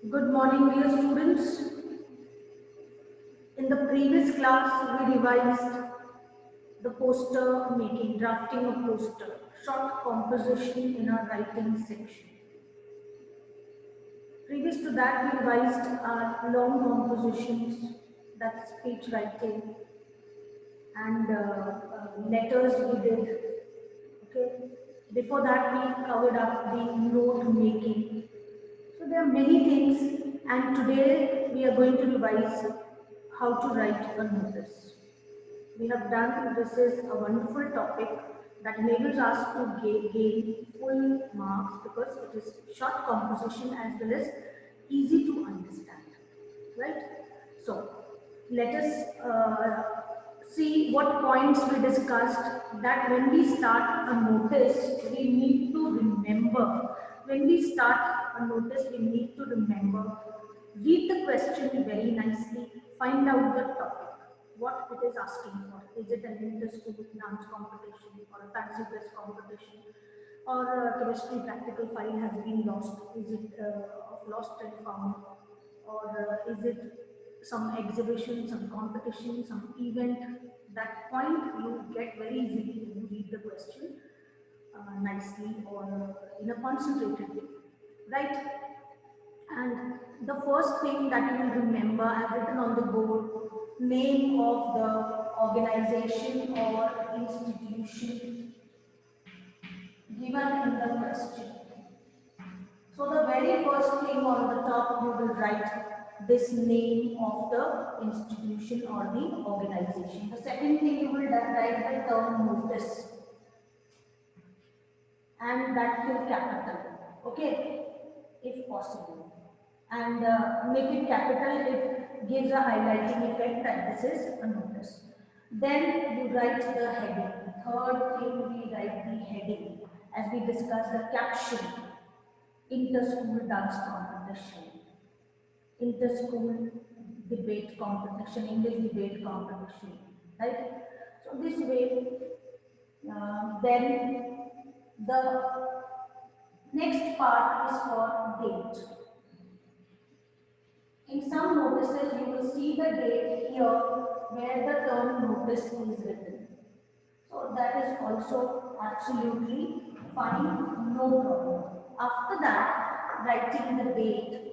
Good morning, dear students. In the previous class, we revised the poster making, drafting a poster, short composition in our writing section. Previous to that, we revised our long compositions, that's speech writing, and letters we did. Okay. Before that, we covered up the note making. So there are many things, and today we are going to revise how to write a notice. We have done, this is a wonderful topic that enables us to gain full marks because it is short composition as well as easy to understand, right? So let us see what points we discussed, that when we start a notice, we need to remember. When we start a notice, we need to remember, read the question very nicely, find out the topic, what it is asking for. Is it an inter-school dance competition or a fancy dress competition, or a chemistry practical file has been lost? Is it of lost and found, or is it some exhibition, some competition, some event? That point you get very easily when you read the question nicely or in a concentrated way, right? And the first thing that you will remember, I've written on the board, name of the organization or institution given in the question. So the very first thing on the top, you will write this name of the institution or the organization. The second thing, you will write the term notice, and that will capital, okay, if possible. And make it capital, it gives a highlighting effect that this is a notice. Then you write the heading. Third thing, we write the heading. As we discussed, the caption, inter-school dance competition, inter-school debate competition, English debate competition, right? So this way, then the next part is for date. In some notices, you will see the date here where the term notice is written. So that is also absolutely fine, no problem. After that, writing the date.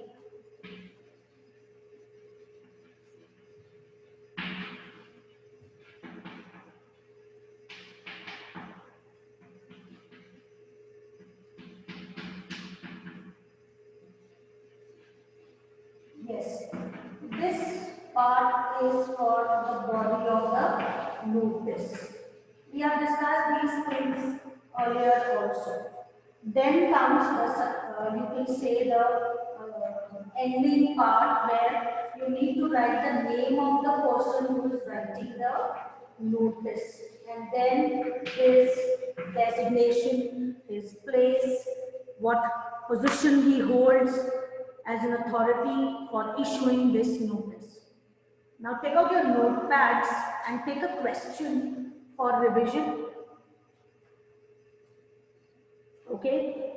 Yes, this part is for the body of the notice. We have discussed these things earlier also. Then comes the, you can say the ending part where you need to write the name of the person who is writing the notice, and then his designation, his place, what position he holds as an authority for issuing this notice. Now take out your notepads and take a question for revision. Okay?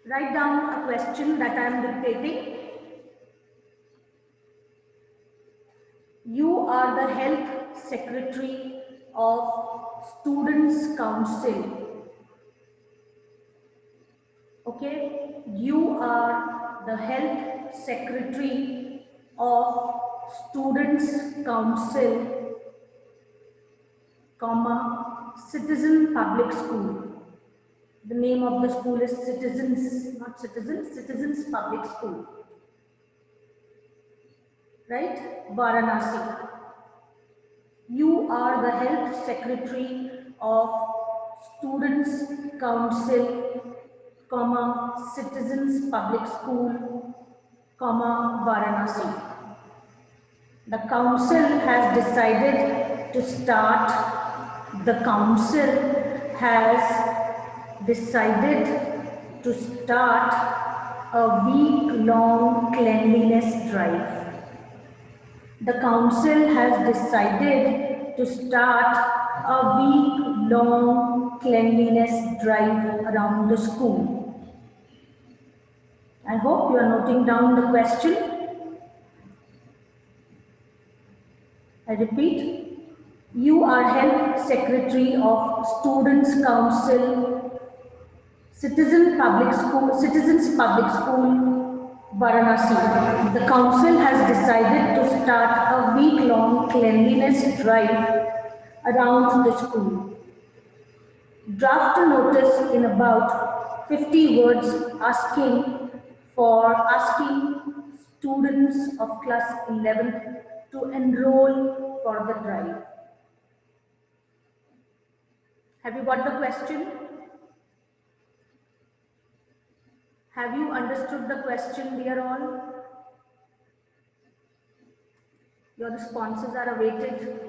Write down a question that I am dictating. You are the health secretary of Students' Council. Okay? You are the health secretary of Students' Council, comma, Citizen Public School. The name of the school is Citizens, not Citizens, Citizens Public School. Right? Varanasi. You are the health secretary of Students' Council, comma, Citizens Public School, comma, Varanasi. The council has decided to start, the council has decided to start a week-long cleanliness drive. The council has decided to start a week-long cleanliness drive around the school? I hope you are noting down the question. I repeat, you are Health Secretary of Students' Council, Citizens Public School, Varanasi. The council has decided to start a week-long cleanliness drive around the school. Draft a notice in about 50 words asking students of class 11 to enroll for the drive. Have you got the question? Have you understood the question, dear all? Your responses are awaited.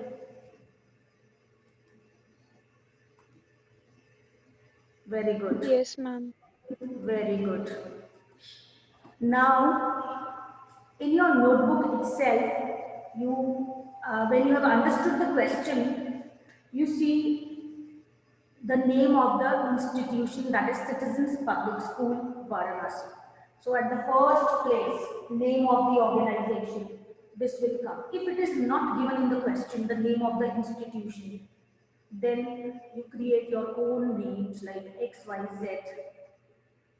Very good. Yes, ma'am. Very good. Now, in your notebook itself, when you have understood the question, you see the name of the institution, that is Citizens Public School, Varanasi. So at the first place, name of the organization, this will come. If it is not given in the question, the name of the institution, then you create your own names like XYZ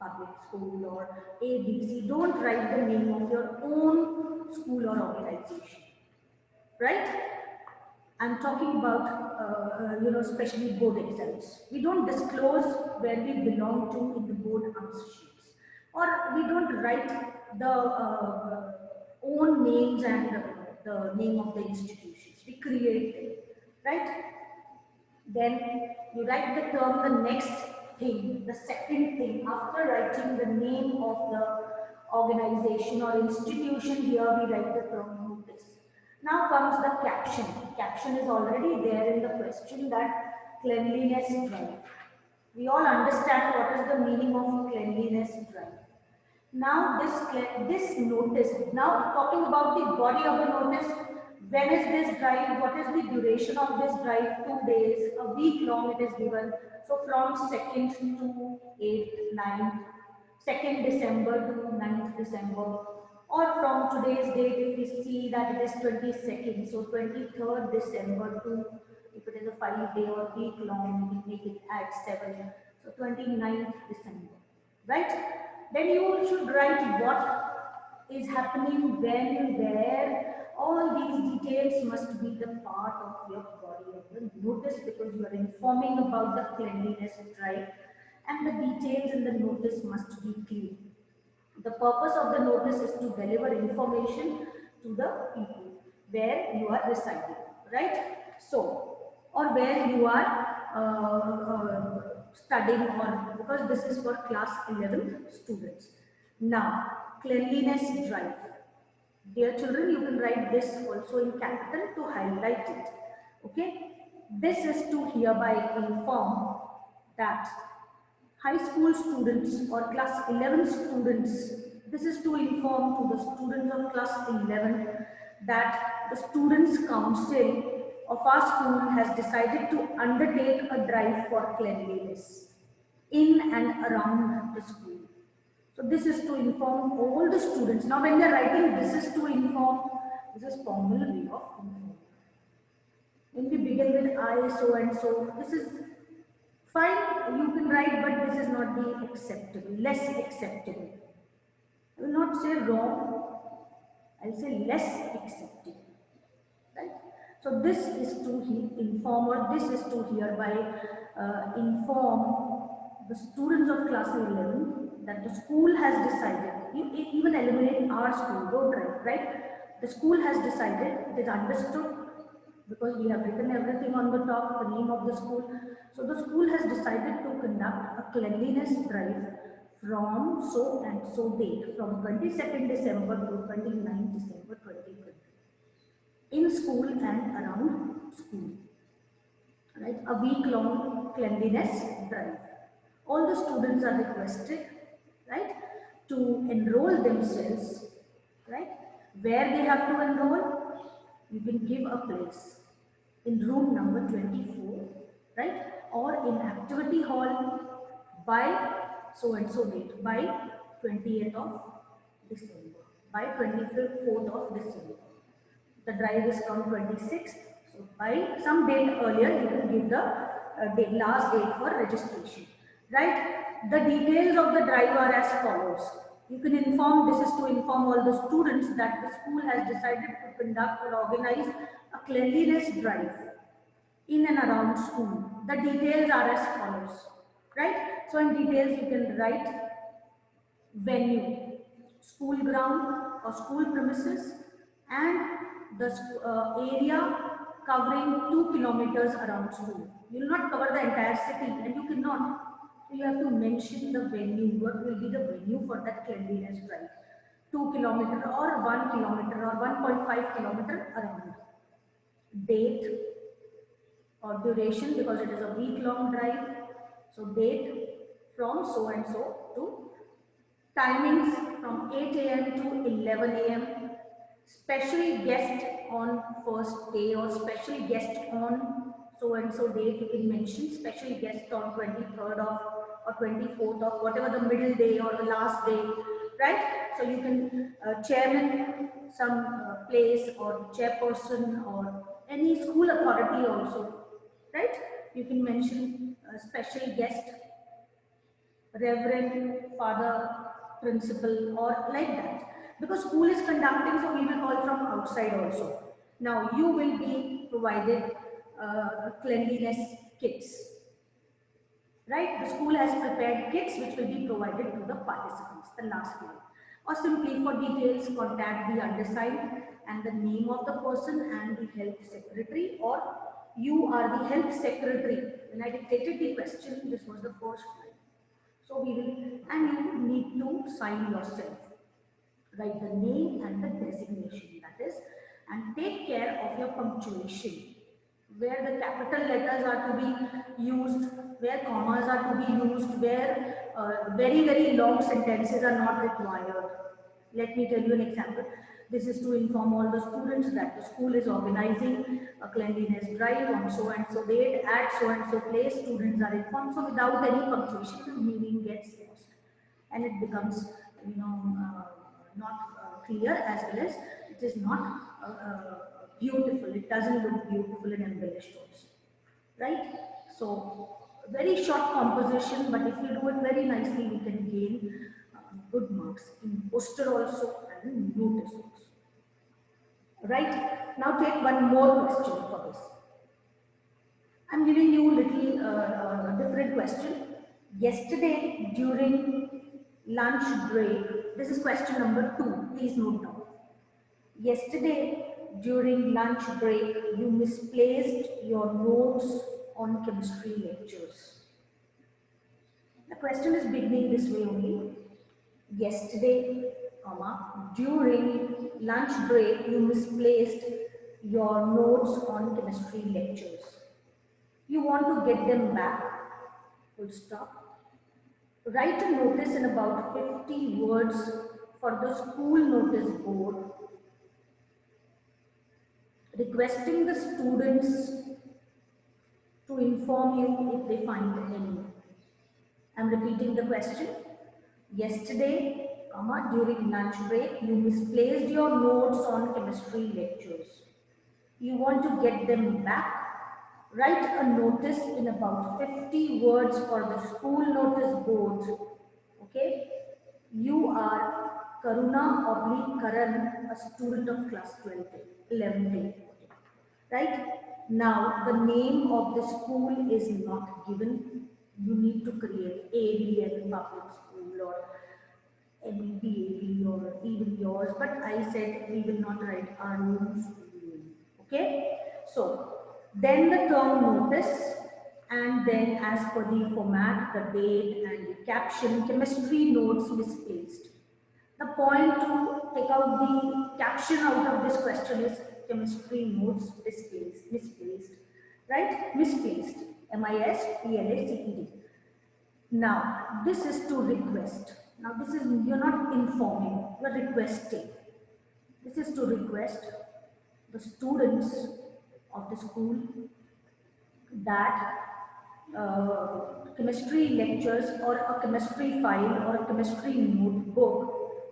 public school or ABC. Don't write the name of your own school or organization, right? I'm talking about, especially board exams. We don't disclose where we belong to in the board answer sheets, or we don't write the own names and the name of the institutions. We create them, right? Then you write the term, the next thing, the second thing, after writing the name of the organization or institution, here we write the term notice. Now comes the caption. Caption is already there in the question, that cleanliness drive. We all understand what is the meaning of cleanliness drive. Now this notice, now talking about the body of the notice, when is this drive, what is the duration of this drive, 2 days, a week long it is given. So from 2nd to 8th, 9th, 2nd December to 9th December, or from today's date if we see that it is 22nd, so 23rd December to, if it is a 5-day or week long, we make it at 7, so 29th December, right? Then you should write what is happening when, where. All these details must be the part of your body of the notice, because you are informing about the cleanliness drive, and the details in the notice must be clear. The purpose of the notice is to deliver information to the people where you are residing, right? So, or where you are studying, or because this is for class 11 students. Now, cleanliness drive. Dear children, you can write this also in capital to highlight it. Okay? This is to hereby inform that high school students or class 11 students, this is to inform to the students of class 11 that the Students' Council of our school has decided to undertake a drive for cleanliness in and around the school. So this is to inform all the students. Now when they are writing this is to inform, this is formal way of informing. When we begin with I, so and so, this is fine, you can write, but this is not the acceptable, less acceptable. I will not say wrong, I will say less acceptable. Right? So this is to inform, or this is to hereby inform the students of class 11 that the school has decided, even eliminate our school, don't write, right? The school has decided, it is understood, because we have written everything on the top, the name of the school. So the school has decided to conduct a cleanliness drive from so and so date, from 22nd December to 29th December 2020, in school and around school. Right? A week-long cleanliness drive. All the students are requested, right, to enroll themselves, right? Where they have to enroll, you can give a place in room number 24, right? or in activity hall by so and so date, by 20th of December, by 25th, 4th of December. The drive is from 26th, so by some date earlier you can give the last date for registration, right? The details of the drive are as follows. You can inform, this is to inform all the students that the school has decided to conduct or organize a cleanliness drive in and around school. The details are as follows, right? So in details you can write venue, school ground or school premises, and the area covering 2 kilometers around school. You will not cover the entire city, and you cannot. So you have to mention the venue. What will be the venue for that cleanliness drive? 2 kilometer or 1 kilometer or 1.5 kilometer around. Date or duration, because it is a week-long drive. So date from so and so to timings from 8 a.m. to 11 a.m. Special guest on first day or special guest on so and so date. You can mention special guest on 23rd of or 24th of whatever the middle day or the last day, right? So you can chairman some place or chairperson or any school authority also, right? You can mention a special guest, reverend, father, principal, or like that. Because school is conducting, so we will call from outside also. Now you will be provided cleanliness kits, right? The school has prepared kits which will be provided to the participants, the last line. Or simply for details, contact the undersigned and the name of the person and the health secretary, or you are the health secretary. When I dictated the question, this was the first line. So we will, and you need to sign yourself. Write the name and the designation, that is, and take care of your punctuation. Where the capital letters are to be used, where commas are to be used, where very, very long sentences are not required. Let me tell you an example. This is to inform all the students that the school is organizing a cleanliness drive on so and so date at so and so place. Students are informed. So without any punctuation, the meaning gets lost and it becomes, not clear, as well as it is not beautiful. It doesn't look beautiful and embellished also, right? So very short composition, but if you do it very nicely, we can gain good marks in poster also and in notice also. Right? Now take one more question for this. I'm giving you a little different question. Yesterday during lunch break, this is question number 2, please note down. Yesterday during lunch break, you misplaced your notes on chemistry lectures. The question is beginning this way only. Yesterday, during lunch break, you misplaced your notes on chemistry lectures. You want to get them back, full stop. Write a notice in about 50 words for the school notice board, requesting the students to inform you if they find any. I am repeating the question. Yesterday, during lunch break, you misplaced your notes on chemistry lectures. You want to get them back. Write a notice in about 50 words for the school notice board. Okay? You are Karuna / Karan, a student of class 12, 11th. Right? Now, the name of the school is not given. You need to create ABN public school or MBAB or even yours, but I said we will not write our own school name. Okay? So, then the term notice, and then as per the format, the date and the caption, chemistry notes misplaced. The point to take out the caption out of this question is chemistry notes misplaced, right? Misplaced, MISPLACED. Now, this is to request. Now, this is, you're not informing, you're requesting. This is to request the students of the school that chemistry lectures or a chemistry file or a chemistry notebook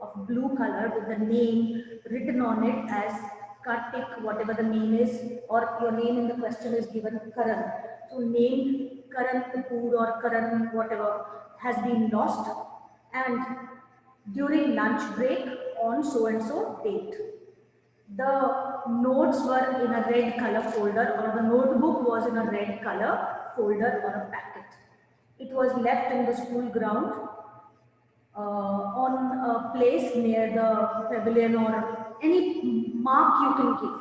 of blue color with the name written on it as Kartik, whatever the name is, or your name in the question is given Karan. So name Karan Kapoor or Karan whatever has been lost, and during lunch break on so and so date. The notes were in a red color folder, or the notebook was in a red color folder or a packet. It was left in the school ground on a place near the pavilion or any mark you can give.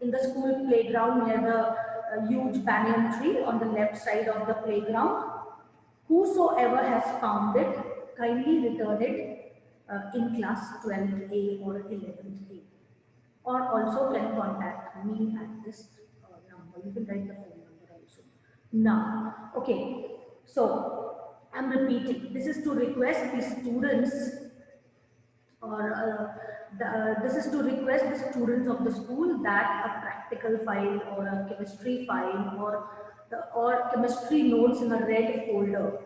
In the school playground near the huge banyan tree on the left side of the playground. Whosoever has found it, kindly return it in class 12th A or 11th A, or also can contact me at this number. You can write the phone number also. Now, okay, so I'm repeating. This is to request the students, or this is to request the students of the school that a practical file or a chemistry file or chemistry notes in a red folder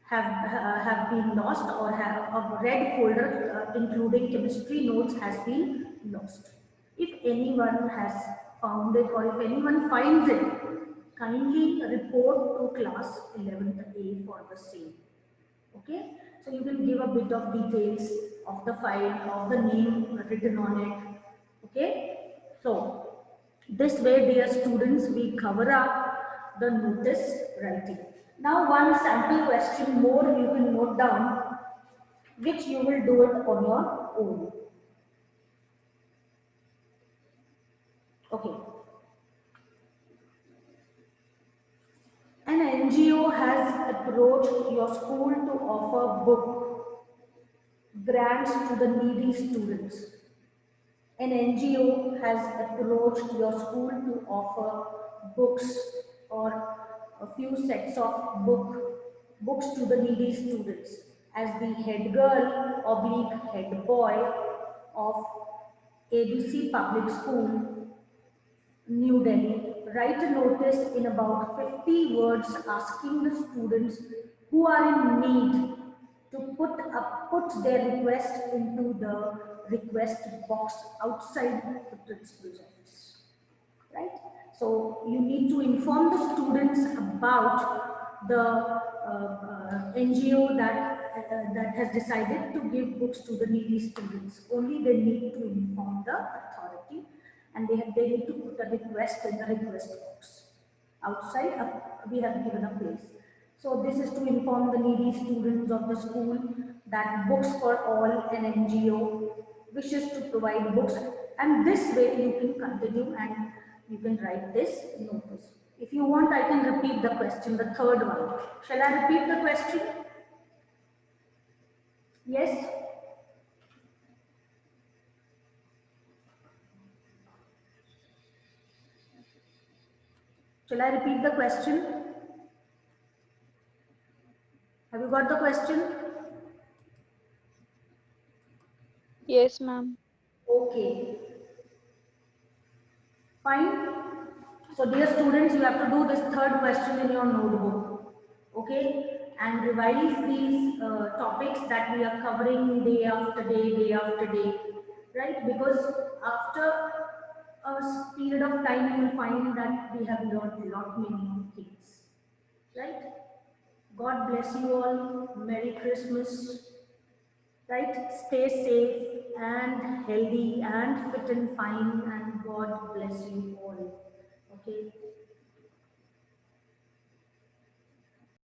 have been lost, or have a red folder including chemistry notes has been lost. If anyone has found it, or if anyone finds it, kindly report to class 11th A for the same. Okay, so you will give a bit of details of the file, of the name written on it. Okay, so this way, dear students, we cover up the notice writing. Now, one sample question more you can note down, which you will do it on your own. Okay. An NGO has approached your school to offer book grants to the needy students. An NGO has approached your school to offer books or a few sets of books to the needy students. As the head girl oblique head boy of ABC Public School, New Delhi, write a notice in about 50 words asking the students who are in need to put their request into the request box outside the principal's office. Right? So you need to inform the students about the NGO that has decided to give books to the needy students. Only they need to inform the authority, and they need to put a request in the request box. Outside, we have given a place. So this is to inform the needy students of the school that Books for All, an NGO, wishes to provide books, and this way you can continue and you can write this notice. If you want, I can repeat the question, the third one. Shall I repeat the question? Yes? Shall I repeat the question? Have you got the question? Yes, ma'am. Okay. Fine. So dear students, you have to do this third question in your notebook. Okay. And revise these topics that we are covering day after day after day. Right? Because after a period of time, you will find that we have learned a lot many things. Right? God bless you all. Merry Christmas. Right? Stay safe and healthy and fit and fine, and God bless you all.